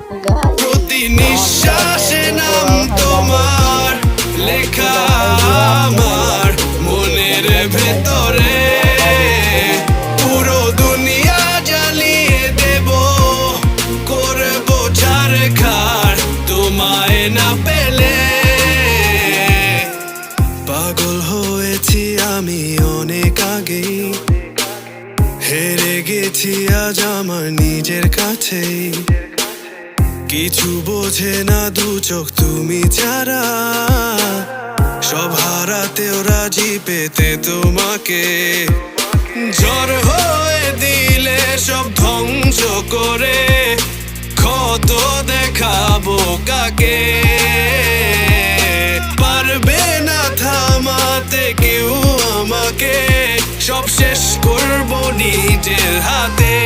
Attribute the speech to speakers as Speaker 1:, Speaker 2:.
Speaker 1: প্রতি নিঃশ্বাসে নাম তোমার লেখা আমার মনের ভেতরে। পুরো দুনিয়া জ্বালিয়ে দেব, করবো ছারখার তোমায় না পেলে। পাগল হয়েছি আমি অনেক আগেই, হেরে গেছি আজ আমার নিজের কাছেই। কিছু বোঝে না দু চোখ তুমি ছাড়া, সব হারাতেও রাজি পেতে তোমাকে। ঝড় হয়ে দিলে সব ধ্বংস করে ক্ষত দেখাবো কাকে। পারবে না থামাতে কেউ আমাকে, সব শেষ করবো নিজের হাতে।